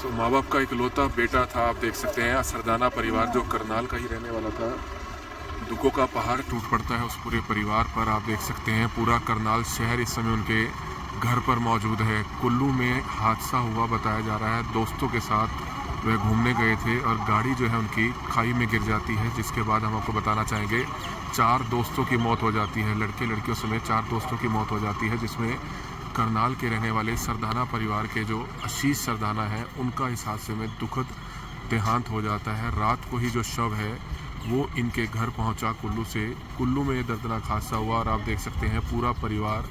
माँ बाप का इकलौता बेटा था, आप देख सकते हैं। सरदाना परिवार जो करनाल का ही रहने वाला था, दुखों का पहाड़ टूट पड़ता है उस पूरे परिवार पर। आप देख सकते हैं पूरा करनाल शहर इस समय उनके घर पर मौजूद है। कुल्लू में हादसा हुआ बताया जा रहा है। दोस्तों के साथ वह घूमने गए थे और गाड़ी जो है उनकी खाई में गिर जाती है, जिसके बाद हम आपको बताना चाहेंगे 4 दोस्तों की मौत हो जाती है। लड़के लड़कियों समेत 4 दोस्तों की मौत हो जाती है, जिसमें करनाल के रहने वाले सरदाना परिवार के जो आशीष सरदाना है, उनका इस हादसे में दुखद देहांत हो जाता है। रात को ही जो शव है वो इनके घर पहुंचा कुल्लू से। कुल्लू में ये दर्दनाक हादसा हुआ और आप देख सकते हैं पूरा परिवार,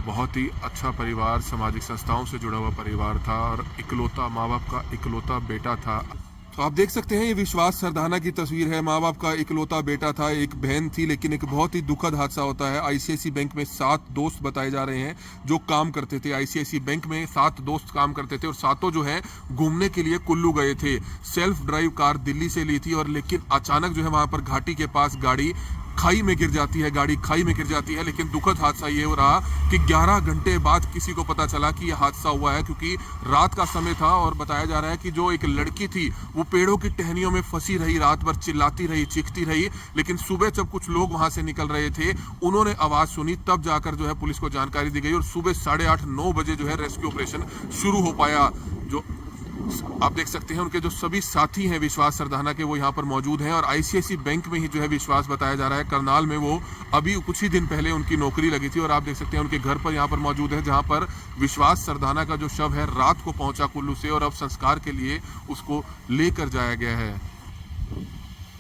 बहुत ही अच्छा परिवार, सामाजिक संस्थाओं से जुड़ा हुआ परिवार था और इकलौता माँ बाप का इकलौता बेटा था। तो आप देख सकते हैं ये विश्वास सरदाना की तस्वीर है। माँ बाप का इकलौता बेटा था, एक बहन थी, लेकिन एक बहुत ही दुखद हादसा होता है। आईसीआईसी बैंक में 7 दोस्त बताए जा रहे हैं जो काम करते थे। आईसीआईसी बैंक में 7 दोस्त काम करते थे और सातों जो है घूमने के लिए कुल्लू गए थे। सेल्फ ड्राइव कार दिल्ली से ली थी और लेकिन अचानक जो है वहां पर घाटी के पास गाड़ी खाई में गिर जाती है। गाड़ी खाई में गिर जाती है, लेकिन दुखद हादसा ये हो रहा कि 11 घंटे बाद किसी को पता चला कि यह हादसा हुआ है, क्योंकि रात का समय था और बताया जा रहा है कि जो एक लड़की थी वो पेड़ों की टहनियों में फंसी रही, रात भर चिल्लाती रही, चीखती रही। लेकिन सुबह जब कुछ लोग वहां से निकल रहे थे, उन्होंने आवाज सुनी, तब जाकर जो है पुलिस को जानकारी दी गई और सुबह 8:30-9 बजे जो है रेस्क्यू ऑपरेशन शुरू हो पाया। जो आप देख सकते हैं उनके जो सभी साथी हैं विश्वास सरदाना के, वो यहाँ पर मौजूद हैं और आईसीआईसी बैंक में ही जो है विश्वास बताया जा रहा है करनाल में वो अभी कुछ ही दिन पहले उनकी नौकरी लगी थी। और आप देख सकते हैं उनके घर पर यहाँ पर मौजूद है, जहाँ पर विश्वास सरदाना का जो शव है रात को पहुंचा कुल्लू से और अब संस्कार के लिए उसको लेकर जाया गया है।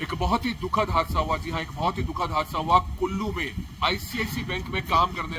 एक बहुत ही दुखद हादसा हुआ, जी हाँ, एक बहुत ही दुखद हादसा हुआ कुल्लू में। आईसीआईसी बैंक में काम करने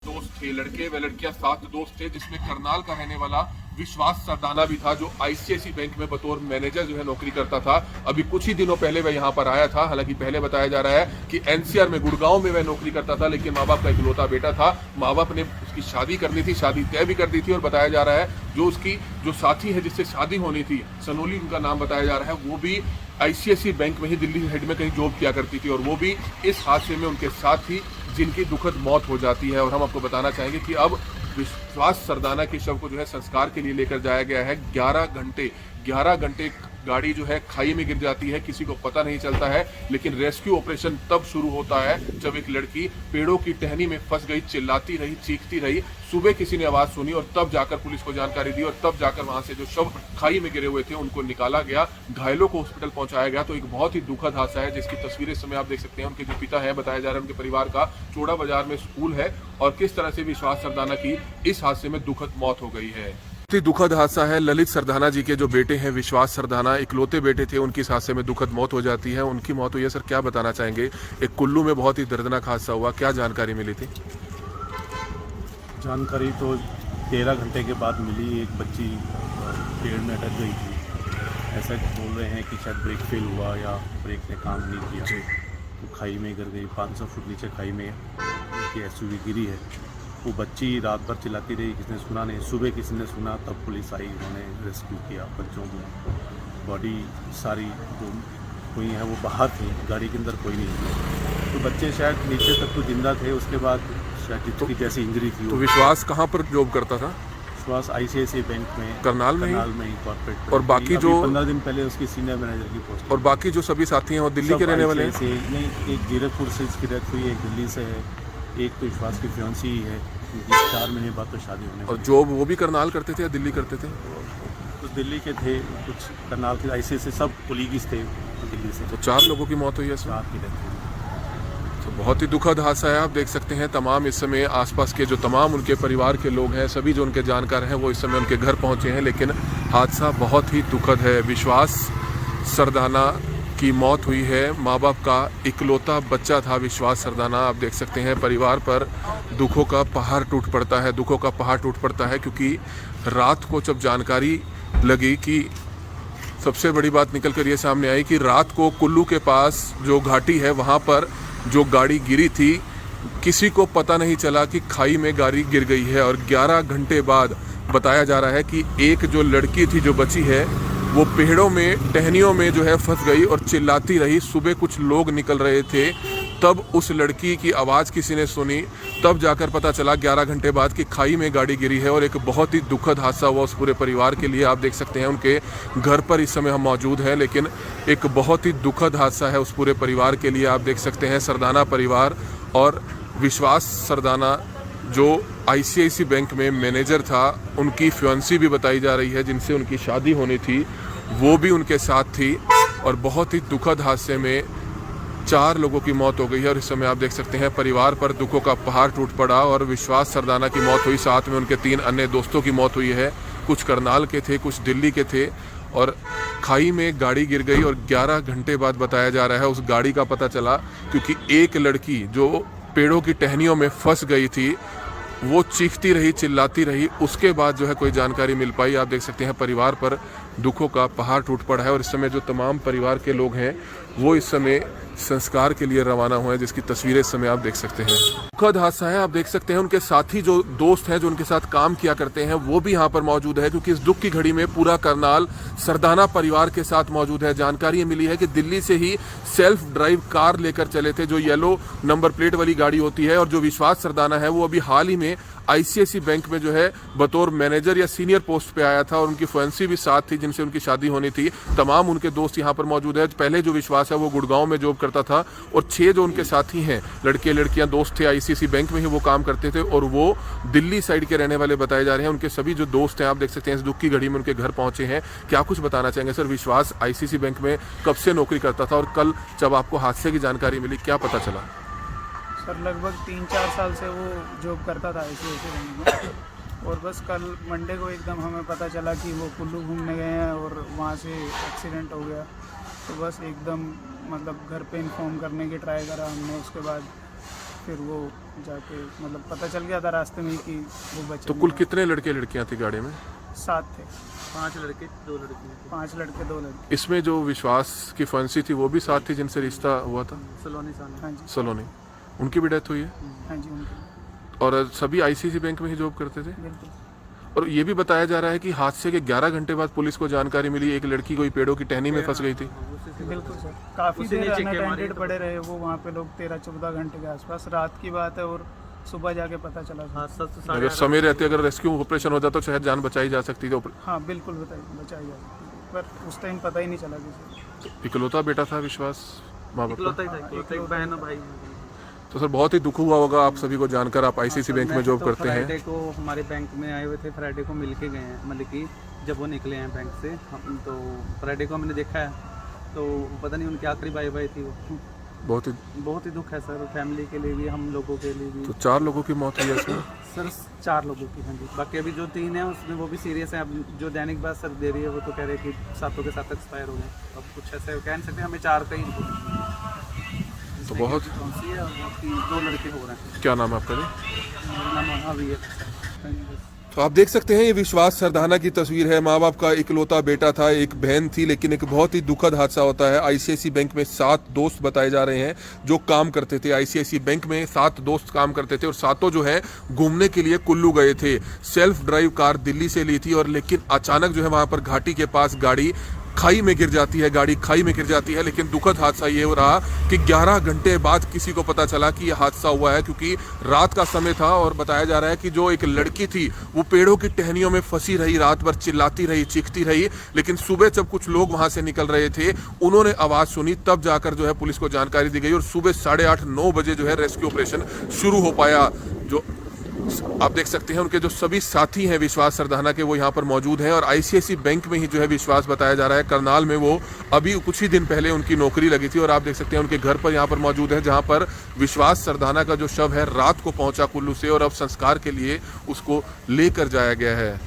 दोस्त थे, लड़के व लड़कियां 7 दोस्त थे, जिसमें करनाल का रहने वाला विश्वास सरदाना भी था, जो आईसीआईसी बैंक में बतौर मैनेजर जो है नौकरी करता था। अभी कुछ ही दिनों पहले वह यहाँ पर आया था। हालांकि पहले बताया जा रहा है कि एनसीआर में गुड़गांव में वह नौकरी करता था, लेकिन माँ बाप का इकलौता बेटा था। माँ बाप ने उसकी शादी करनी थी, शादी तय भी कर दी थी और बताया जा रहा है जो उसकी जो साथी है जिससे शादी होनी थी, सनोली उनका नाम बताया जा रहा है, वो भी आईसीआईसी बैंक में ही दिल्ली हेड में कहीं जॉब किया करती थी और वो भी इस हादसे में उनके साथ ही जिनकी दुखद मौत हो जाती है। और हम आपको बताना चाहेंगे कि अब विश्वास सरदाना के शव को जो है संस्कार के लिए लेकर जाया गया है। 11 घंटे गाड़ी जो है खाई में गिर जाती है, किसी को पता नहीं चलता है, लेकिन रेस्क्यू ऑपरेशन तब शुरू होता है जब एक लड़की पेड़ों की टहनी में फंस गई, चिल्लाती रही, चीखती रही। सुबह किसी ने आवाज सुनी और तब जाकर पुलिस को जानकारी दी और तब जाकर वहां से जो शव खाई में गिरे हुए थे उनको निकाला गया, घायलों को हॉस्पिटल पहुंचाया गया। तो एक बहुत ही दुखद हादसा है, जिसकी तस्वीरें इस समय आप देख सकते हैं। उनके जो पिता है, बताया जा रहा है उनके परिवार का चोड़ा बाजार में स्कूल है और किस तरह से विश्वास सरदाना की इस हादसे में दुखद मौत हो गई है। दुखद हादसा है। ललित सरदाना जी के जो बेटे हैं विश्वास सरदाना, इकलौते बेटे थे, उनकी इस हादसे में दुखद मौत हो जाती है। उनकी मौत हुई है। सर, क्या बताना चाहेंगे? एक कुल्लू में बहुत ही दर्दनाक हादसा हुआ, क्या जानकारी मिली थी? जानकारी तो 13 घंटे के बाद मिली। एक बच्ची पेड़ में अटक गई थी। ऐसा बोल रहे हैं कि शायद ब्रेक फेल हुआ या ब्रेक ने काम नहीं किया, तो खाई में गिर गई। 500 फुट नीचे खाई में उनकी एसयूवी गिरी है। वो बच्ची रात भर चिल्लाती रही, किसी ने सुना नहीं। सुबह किसी ने सुना, तब पुलिस आई, उन्होंने रेस्क्यू किया बच्चों की। बॉडी सारी जो हुई है वो बाहर थी, गाड़ी के अंदर कोई नहीं थी। तो बच्चे शायद नीचे तक तो जिंदा थे, उसके बाद शायद जितनी जैसी इंजरी थी। तो विश्वास कहाँ पर जॉब करता था? विश्वास आईसीआईसी बैंक में, करनाल में ही कॉर्पोरेट। और बाकी जो 15 दिन पहले उसकी सीनियर मैनेजर की पोस्ट। और बाकी जो सभी साथी हैं वो दिल्ली के रहने वाले हैं? नहीं, एक जीरकपुर से इसकी डेथ हुई, एक दिल्ली से है, एक तो विश्वास की फियांसी ही है, 4 महीने बाद तो शादी होने। और जॉब वो भी करनाल करते थे या दिल्ली करते थे? कुछ दिल्ली के थे, कुछ करनाल के, ऐसे से सब कोलीग्स थे दिल्ली से। तो 4 लोगों की मौत हुई है इसमें। 4 की डेथ हुई। तो बहुत ही दुखद हादसा है। आप देख सकते हैं तमाम इस समय आसपास के जो तमाम उनके परिवार के लोग हैं, सभी जो उनके जानकार हैं, वो इस समय उनके घर पहुंचे हैं, लेकिन हादसा बहुत ही दुखद है। विश्वास सरदाना की मौत हुई है। माँ बाप का इकलौता बच्चा था विश्वास सरदाना। आप देख सकते हैं परिवार पर दुखों का पहाड़ टूट पड़ता है, दुखों का पहाड़ टूट पड़ता है, क्योंकि रात को जब जानकारी लगी कि सबसे बड़ी बात निकल कर ये सामने आई कि रात को कुल्लू के पास जो घाटी है वहाँ पर जो गाड़ी गिरी थी, किसी को पता नहीं चला कि खाई में गाड़ी गिर गई है। और 11 घंटे बाद बताया जा रहा है कि एक जो लड़की थी जो बची है वो पेड़ों में टहनियों में जो है फंस गई और चिल्लाती रही। सुबह कुछ लोग निकल रहे थे, तब उस लड़की की आवाज़ किसी ने सुनी, तब जाकर पता चला 11 घंटे बाद कि खाई में गाड़ी गिरी है। और एक बहुत ही दुखद हादसा हुआ उस पूरे परिवार के लिए। आप देख सकते हैं उनके घर पर इस समय हम मौजूद हैं, लेकिन एक बहुत ही दुखद हादसा है उस पूरे परिवार के लिए। आप देख सकते हैं सरदाना परिवार और विश्वास सरदाना जो ICICI बैंक में मैनेजर था, उनकी फ्युएंसी भी बताई जा रही है जिनसे उनकी शादी होनी थी, वो भी उनके साथ थी। और बहुत ही दुखद हादसे में 4 लोगों की मौत हो गई है। और इस समय आप देख सकते हैं परिवार पर दुखों का पहाड़ टूट पड़ा। और विश्वास सरदाना की मौत हुई, साथ में उनके 3 अन्य दोस्तों की मौत हुई है। कुछ करनाल के थे, कुछ दिल्ली के थे। और खाई में गाड़ी गिर गई और 11 घंटे बाद बताया जा रहा है उस गाड़ी का पता चला, क्योंकि एक लड़की जो पेड़ों की टहनियों में फंस गई थी, वो चीखती रही, चिल्लाती रही। उसके बाद जो है कोई जानकारी मिल पाई। आप देख सकते हैं परिवार पर दुखों का पहाड़ टूट पड़ा है। और इस समय जो तमाम परिवार के लोग हैं वो इस समय संस्कार के लिए रवाना हुए हैं, जिसकी तस्वीरें इस समय आप देख सकते हैं। दुखद हादसा है। आप देख सकते हैं उनके साथी जो दोस्त हैं जो उनके साथ काम किया करते हैं वो भी यहाँ पर मौजूद है, क्योंकि इस दुख की घड़ी में पूरा करनाल सरदाना परिवार के साथ मौजूद है। जानकारी ये मिली है कि दिल्ली से ही सेल्फ ड्राइव कार लेकर चले थे, जो येलो नंबर प्लेट वाली गाड़ी होती है। और जो विश्वास सरदाना है वो अभी हाल ही में ICICI बैंक में जो है बतौर मैनेजर या सीनियर पोस्ट पे आया था। और उनकी फ्युएंसी भी साथ थी जिनसे उनकी शादी होनी थी। तमाम उनके दोस्त यहाँ पर मौजूद है। पहले जो विश्वास है वो गुड़गांव में जॉब करता था, और 6 जो उनके साथी हैं लड़के लड़कियां दोस्त थे ICICI बैंक में ही वो काम करते थे, और वो दिल्ली साइड के रहने वाले बताए जा रहे हैं। उनके सभी जो दोस्त हैं आप देख सकते हैं इस दुख की घड़ी में उनके घर पहुंचे हैं। क्या कुछ बताना चाहेंगे सर? विश्वास ICICI बैंक में कब से नौकरी करता था, और कल जब आपको हादसे की जानकारी मिली क्या पता चला? सर लगभग 3-4 साल से वो जॉब करता था ICICI बैंक में। और बस कल मंडे को एकदम हमें पता चला कि वो कुल्लू घूमने गए हैं और वहाँ से एक्सीडेंट हो गया। तो बस एकदम मतलब घर पे इन्फॉर्म करने की ट्राई करा हमने। उसके बाद फिर वो जाके मतलब पता चल गया था रास्ते में कि वो बचे। तो कुल कितने लड़के लड़कियां थी गाड़ी में? 7 थे। 5 लड़के 2 लड़कियाँ। 5 लड़के 2 लड़की। इसमें जो विश्वास की फ्युएंसी थी वो भी साथ थी जिनसे रिश्ता हुआ था? सलोनी। हाँ जी। सलोनी। उनकी भी डेथ हुई है? हाँ जी उनकी। और सभी ICICI बैंक में ही जॉब करते थे? बिल्कुल। और ये भी बताया जा रहा है कि हादसे के 11 घंटे बाद पुलिस को जानकारी मिली एक लड़की कोई पेड़ों की टहनी में फंस गई थी। बिल्कुल सर, काफ़ी देर अनअटेंडेड पड़े रहे वो वहाँ पे लोग, 13-14 घंटे के आसपास। रात की बात है और सुबह जाके पता चला। अगर समय रहते अगर रेस्क्यू ऑपरेशन हो जाता तो शायद जान बचाई जा सकती थी। हाँ बिल्कुल बचाई जा सकती थी, पर उस टाइम पता ही नहीं चला किसी। इकलौता बेटा था विश्वास माँ बाप का? एक बहन और भाई। तो सर बहुत ही दुख हुआ होगा आप सभी को जानकर। आप ICICI बैंक में जॉब करते हैं। फ्राइडे को हमारे बैंक में आए हुए थे, फ्राइडे को मिल के गए हैं, मतलब कि जब वो निकले हैं बैंक से हम, तो फ्राइडे को हमने देखा है, तो पता नहीं उनकी आखिरी बाई थी वो। बहुत ही दुख है सर, फैमिली के लिए भी, हम लोगों के लिए भी। तो 4 लोगों की मौत हुई है इसमें? सर 4 लोगों की। हाँ जी। बाकी अभी जो 3 है उसमें वो भी सीरियस है। अब जो दैनिक बात सर दे रही है वो तो कह रहे हैं कि 7 के 7 एक्सपायर हो गए। अब कुछ ऐसे कह नहीं सकते, हमें 4 का ही तो बहुत कौन सी है, 2 लड़के हो रहे हैं। क्या नाम है आपका? मेरा नाम अभी है। तो आप देख सकते हैं ये विश्वास सरदाना की तस्वीर है। माँ बाप का इकलौता बेटा था, एक बहन थी, लेकिन एक बहुत ही दुखद हादसा होता है। ICICI बैंक में 7 दोस्त बताए जा रहे हैं जो काम करते थे। ICICI बैंक में 7 दोस्त काम करते थे और 7 जो है घूमने के लिए कुल्लू गए थे। सेल्फ ड्राइव कार दिल्ली से ली थी, और लेकिन अचानक जो है वहाँ पर घाटी के पास गाड़ी खाई में गिर जाती है। गाड़ी खाई में गिर जाती है, लेकिन दुखद हादसा ये हो रहा कि 11 घंटे बाद किसी को पता चला कि यह हादसा हुआ है, क्योंकि रात का समय था। और बताया जा रहा है कि जो एक लड़की थी वो पेड़ों की टहनियों में फंसी रही, रात भर चिल्लाती रही, चीखती रही। लेकिन सुबह जब कुछ लोग वहां से निकल रहे थे उन्होंने आवाज़ सुनी, तब जाकर जो है पुलिस को जानकारी दी गई और सुबह 8:30-9 बजे जो है रेस्क्यू ऑपरेशन शुरू हो पाया। जो आप देख सकते हैं उनके जो सभी साथी हैं विश्वास सरदाना के वो यहाँ पर मौजूद हैं। और ICICI बैंक में ही जो है विश्वास बताया जा रहा है करनाल में वो अभी कुछ ही दिन पहले उनकी नौकरी लगी थी। और आप देख सकते हैं उनके घर पर यहाँ पर मौजूद है, जहाँ पर विश्वास सरदाना का जो शव है रात को पहुंचा कुल्लू से, और अब संस्कार के लिए उसको लेकर जाया गया है।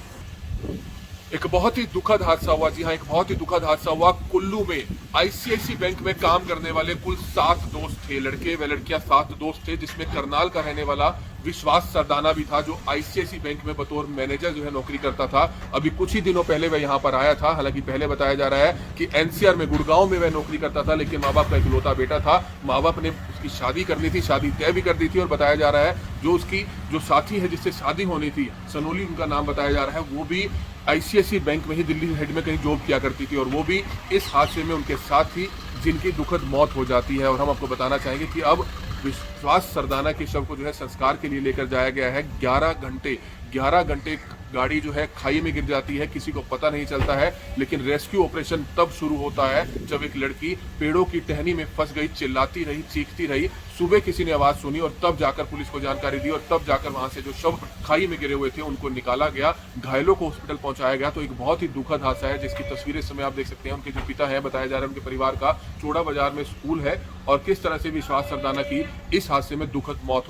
एक बहुत ही दुखद हादसा हुआ। जी हाँ, एक बहुत ही दुखद हादसा हुआ कुल्लू में। ICICI बैंक में काम करने वाले कुल 7 दोस्त थे, लड़के व लड़कियां 7 दोस्त थे, जिसमें करनाल का रहने वाला विश्वास सरदाना भी था, जो ICICI बैंक में बतौर मैनेजर जो है नौकरी करता था। अभी कुछ ही दिनों पहले वह यहाँ पर आया था। हालांकि पहले बताया जा रहा है कि NCR में गुड़गांव में वह नौकरी करता था, लेकिन माँ बाप का इकलौता बेटा था। माँ बाप ने उसकी शादी करनी थी, शादी तय भी कर दी थी। और बताया जा रहा है जो उसकी जो साथी है जिससे शादी होनी थी, सनोली उनका नाम बताया जा रहा है, वो भी ICICI बैंक में ही दिल्ली हेड में कहीं जॉब किया करती थी, और वो भी इस हादसे में उनके साथ ही जिनकी दुखद मौत हो जाती है। और हम आपको बताना चाहेंगे कि अब विश्वास सरदाना के शव को जो है संस्कार के लिए लेकर जाया गया है। 11 घंटे गाड़ी जो है खाई में गिर जाती है, किसी को पता नहीं चलता है, लेकिन रेस्क्यू ऑपरेशन तब शुरू होता है जब एक लड़की पेड़ों की टहनी में फंस गई, चिल्लाती रही, चीखती रही। सुबह किसी ने आवाज सुनी और तब जाकर पुलिस को जानकारी दी और तब जाकर वहां से जो शव खाई में गिरे हुए थे उनको निकाला गया, घायलों को हॉस्पिटल पहुंचाया गया। तो एक बहुत ही दुखद हादसा है जिसकी तस्वीरें इस समय आप देख सकते हैं। उनके जो पिता है, बताया जा रहा है उनके परिवार का चोड़ा बाजार में स्कूल है और किस तरह से विश्वास सरदाना की इस हादसे में दुखद मौत